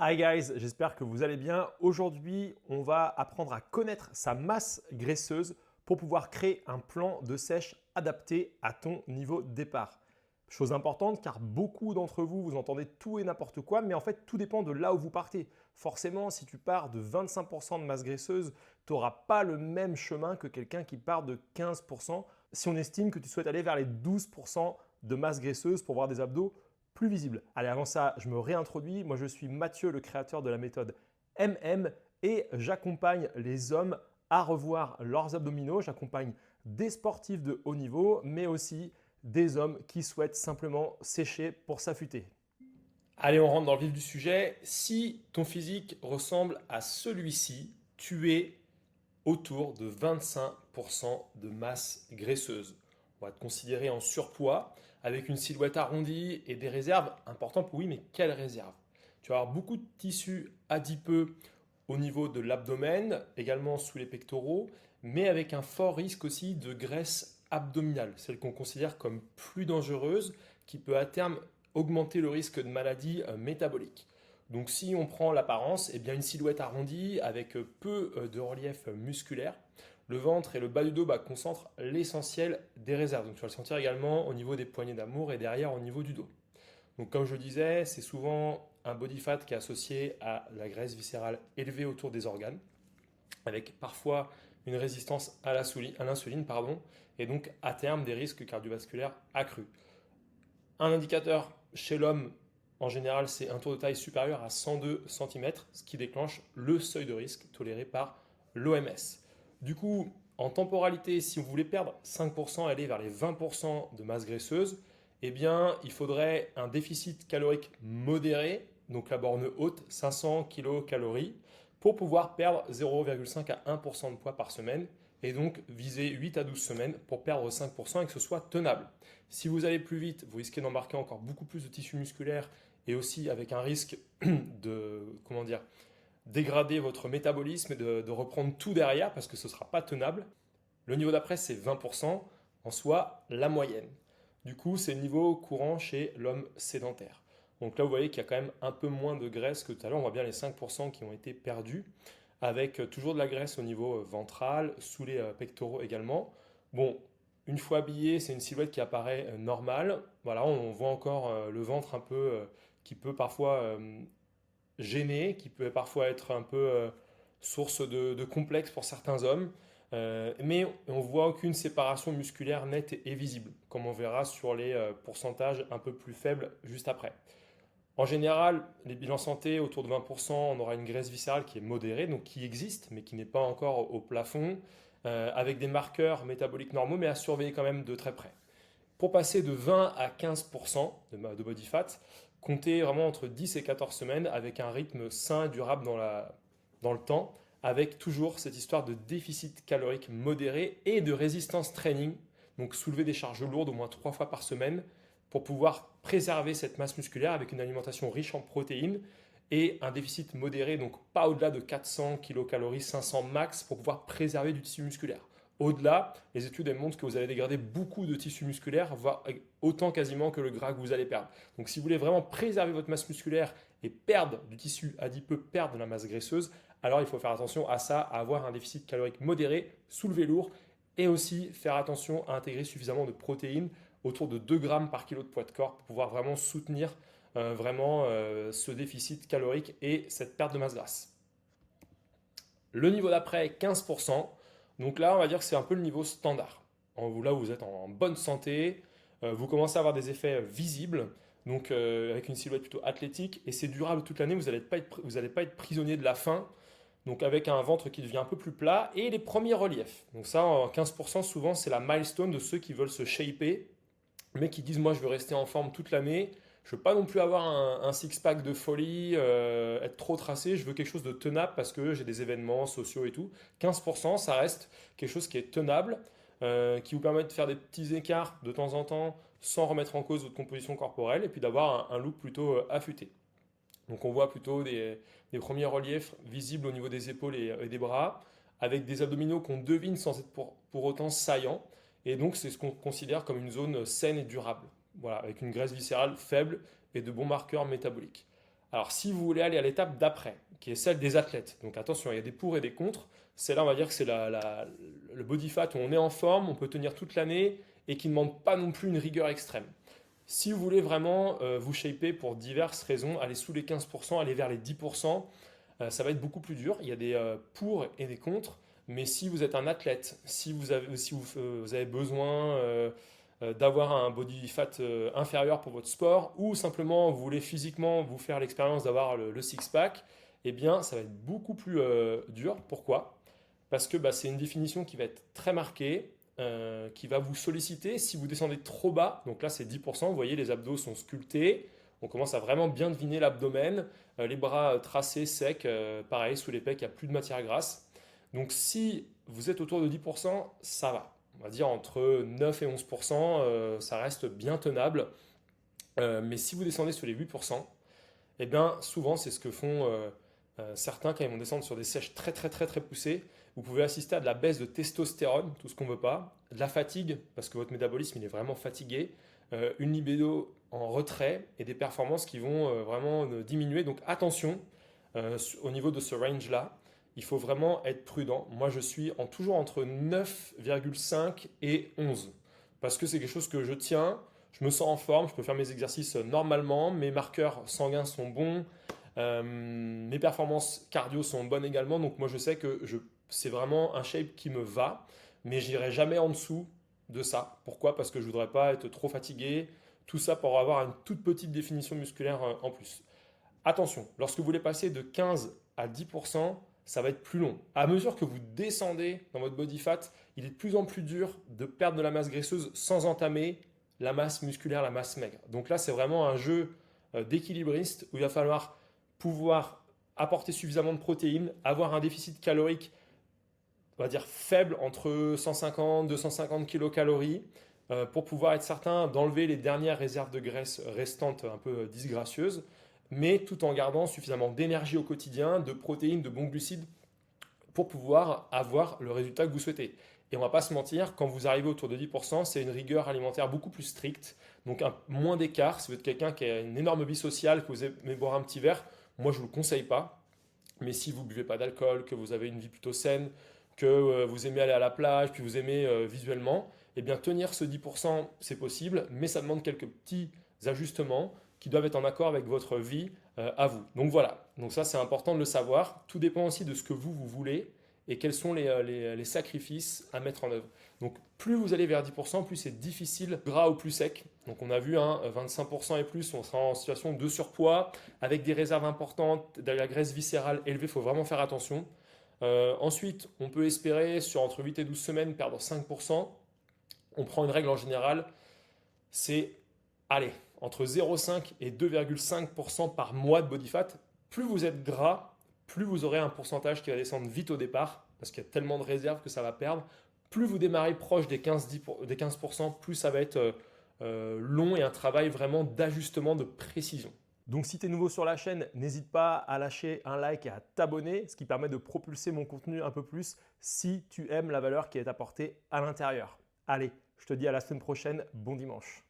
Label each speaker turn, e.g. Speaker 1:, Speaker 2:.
Speaker 1: Hi guys, j'espère que vous allez bien. Aujourd'hui, on va apprendre à connaître sa masse graisseuse pour pouvoir créer un plan de sèche adapté à ton niveau de départ. Chose importante car beaucoup d'entre vous, vous entendez tout et n'importe quoi, mais en fait tout dépend de là où vous partez. Forcément, si tu pars de 25% de masse graisseuse, tu n'auras pas le même chemin que quelqu'un qui part de 15% si on estime que tu souhaites aller vers les 12% de masse graisseuse pour voir des abdos plus visible. Allez, avant ça, je me réintroduis. Moi, je suis Mathieu, le créateur de la méthode MM et j'accompagne les hommes à revoir leurs abdominaux. J'accompagne des sportifs de haut niveau, mais aussi des hommes qui souhaitent simplement sécher pour s'affûter. Allez, on rentre dans le vif du sujet. Si ton physique ressemble à celui-ci, tu es autour de 25% de masse graisseuse. On va te considérer en surpoids, avec une silhouette arrondie et des réserves importantes. Oui, mais quelles réserves? Tu vas avoir beaucoup de tissu adipeux au niveau de l'abdomen, également sous les pectoraux, mais avec un fort risque aussi de graisse abdominale, celle qu'on considère comme plus dangereuse, qui peut à terme augmenter le risque de maladies métaboliques. Donc si on prend l'apparence, eh bien une silhouette arrondie avec peu de relief musculaire. Le ventre et le bas du dos concentrent l'essentiel des réserves. Donc tu vas le sentir également au niveau des poignées d'amour et derrière au niveau du dos. Donc comme je disais, c'est souvent un body fat qui est associé à la graisse viscérale élevée autour des organes, avec parfois une résistance à l'insuline, et donc à terme des risques cardiovasculaires accrus. Un indicateur chez l'homme, en général, c'est un tour de taille supérieur à 102 cm, ce qui déclenche le seuil de risque toléré par l'OMS. Du coup, en temporalité, si vous voulez perdre 5%, aller vers les 20% de masse graisseuse, eh bien, il faudrait un déficit calorique modéré, donc la borne haute, 500 kcal, pour pouvoir perdre 0,5 à 1% de poids par semaine, et donc viser 8 à 12 semaines pour perdre 5% et que ce soit tenable. Si vous allez plus vite, vous risquez d'embarquer encore beaucoup plus de tissu musculaire et aussi avec un risque de, dégrader votre métabolisme et de reprendre tout derrière parce que ce ne sera pas tenable. Le niveau d'après, c'est 20%, en soi la moyenne. Du coup, c'est le niveau courant chez l'homme sédentaire. Donc là, vous voyez qu'il y a quand même un peu moins de graisse que tout à l'heure. On voit bien les 5% qui ont été perdus, avec toujours de la graisse au niveau ventral, sous les pectoraux également. Bon, une fois habillé, c'est une silhouette qui apparaît normale. Voilà, on voit encore le ventre un peu qui peut parfois gêner, qui peut parfois être un peu source de complexe pour certains hommes. Mais on voit aucune séparation musculaire nette et visible, comme on verra sur les pourcentages un peu plus faibles juste après. En général, les bilans santé, autour de 20%, on aura une graisse viscérale qui est modérée, donc qui existe, mais qui n'est pas encore au plafond, avec des marqueurs métaboliques normaux, mais à surveiller quand même de très près. Pour passer de 20 à 15% de body fat, comptez vraiment entre 10 et 14 semaines avec un rythme sain et durable dans le temps, avec toujours cette histoire de déficit calorique modéré et de résistance training, donc soulever des charges lourdes au moins 3 fois par semaine pour pouvoir préserver cette masse musculaire avec une alimentation riche en protéines et un déficit modéré, donc pas au-delà de 400 kcal, 500 max pour pouvoir préserver du tissu musculaire. Au-delà, les études elles montrent que vous allez dégrader beaucoup de tissu musculaire, voire autant quasiment que le gras que vous allez perdre. Donc si vous voulez vraiment préserver votre masse musculaire et perdre du tissu adipeux, perdre de la masse graisseuse, alors il faut faire attention à ça, à avoir un déficit calorique modéré, soulever lourd, et aussi faire attention à intégrer suffisamment de protéines, autour de 2 grammes par kilo de poids de corps, pour pouvoir vraiment soutenir ce déficit calorique et cette perte de masse grasse. Le niveau d'après, 15%. Donc là, on va dire que c'est un peu le niveau standard. Là où vous êtes en bonne santé, vous commencez à avoir des effets visibles, donc avec une silhouette plutôt athlétique, et c'est durable toute l'année, vous n'allez pas être prisonnier de la faim, donc avec un ventre qui devient un peu plus plat, et les premiers reliefs. Donc ça, en 15%, souvent, c'est la milestone de ceux qui veulent se shaper, mais qui disent, moi, je veux rester en forme toute l'année, je veux pas non plus avoir un six-pack de folie, être trop tracé. Je veux quelque chose de tenable parce que j'ai des événements sociaux et tout. 15%, ça reste quelque chose qui est tenable, qui vous permet de faire des petits écarts de temps en temps sans remettre en cause votre composition corporelle et puis d'avoir un look plutôt affûté. Donc on voit plutôt des premiers reliefs visibles au niveau des épaules et des bras, avec des abdominaux qu'on devine sans être pour autant saillants. Et donc c'est ce qu'on considère comme une zone saine et durable. Voilà, avec une graisse viscérale faible et de bons marqueurs métaboliques. Alors, si vous voulez aller à l'étape d'après, qui est celle des athlètes, donc attention, il y a des pour et des contre. C'est là, on va dire que c'est le body fat où on est en forme, on peut tenir toute l'année et qui ne demande pas non plus une rigueur extrême. Si vous voulez vraiment vous shaper pour diverses raisons, aller sous les 15%, aller vers les 10%, ça va être beaucoup plus dur. Il y a des pour et des contre. Mais si vous êtes un athlète, si vous avez besoin d'avoir un body fat inférieur pour votre sport, ou simplement vous voulez physiquement vous faire l'expérience d'avoir le six-pack, eh bien ça va être beaucoup plus dur. Pourquoi? Parce que c'est une définition qui va être très marquée, qui va vous solliciter. Si vous descendez trop bas, donc là c'est 10%, vous voyez les abdos sont sculptés, on commence à vraiment bien deviner l'abdomen, les bras tracés, secs, pareil, sous les pecs, il n'y a plus de matière grasse. Donc si vous êtes autour de 10%, ça va. On va dire entre 9 et 11%, ça reste bien tenable. Mais si vous descendez sur les 8%, eh bien souvent c'est ce que font certains quand ils vont descendre sur des sèches très très très très poussées. Vous pouvez assister à de la baisse de testostérone, tout ce qu'on ne veut pas, de la fatigue, parce que votre métabolisme il est vraiment fatigué, une libido en retrait et des performances qui vont vraiment diminuer. Donc attention au niveau de ce range-là, il faut vraiment être prudent. Moi je suis toujours entre 9,5 et 11, parce que c'est quelque chose que je tiens, je me sens en forme, je peux faire mes exercices normalement, mes marqueurs sanguins sont bons, mes performances cardio sont bonnes également, donc moi je sais que c'est vraiment un shape qui me va, mais j'irai jamais en dessous de ça. Pourquoi? Parce que je voudrais pas être trop fatigué, tout ça pour avoir une toute petite définition musculaire en plus. Attention, lorsque vous voulez passer de 15 à 10%, ça va être plus long. À mesure que vous descendez dans votre body fat, il est de plus en plus dur de perdre de la masse graisseuse sans entamer la masse musculaire, la masse maigre. Donc là, c'est vraiment un jeu d'équilibriste où il va falloir pouvoir apporter suffisamment de protéines, avoir un déficit calorique, on va dire faible, entre 150 et 250 kilocalories, pour pouvoir être certain d'enlever les dernières réserves de graisse restantes un peu disgracieuses, mais tout en gardant suffisamment d'énergie au quotidien, de protéines, de bons glucides pour pouvoir avoir le résultat que vous souhaitez. Et on ne va pas se mentir, quand vous arrivez autour de 10%, c'est une rigueur alimentaire beaucoup plus stricte, donc moins d'écart. Si vous êtes quelqu'un qui a une énorme vie sociale, que vous aimez boire un petit verre, moi je ne vous le conseille pas. Mais si vous ne buvez pas d'alcool, que vous avez une vie plutôt saine, que vous aimez aller à la plage, puis vous aimez visuellement, eh bien tenir ce 10%, c'est possible, mais ça demande quelques petits ajustements qui doivent être en accord avec votre vie à vous. Donc voilà, donc ça c'est important de le savoir. Tout dépend aussi de ce que vous voulez et quels sont les sacrifices à mettre en œuvre. Donc plus vous allez vers 10%, plus c'est difficile, gras ou plus sec. Donc on a vu 25% et plus, on sera en situation de surpoids avec des réserves importantes, de la graisse viscérale élevée, il faut vraiment faire attention. Ensuite, on peut espérer sur entre 8 et 12 semaines perdre 5%. On prend une règle en général, c'est allez, entre 0,5 et 2,5% par mois de body fat. Plus vous êtes gras, plus vous aurez un pourcentage qui va descendre vite au départ, parce qu'il y a tellement de réserves que ça va perdre. Plus vous démarrez proche des 15%, plus ça va être long et un travail vraiment d'ajustement, de précision. Donc si tu es nouveau sur la chaîne, n'hésite pas à lâcher un like et à t'abonner, ce qui permet de propulser mon contenu un peu plus si tu aimes la valeur qui est apportée à l'intérieur. Allez, je te dis à la semaine prochaine, bon dimanche.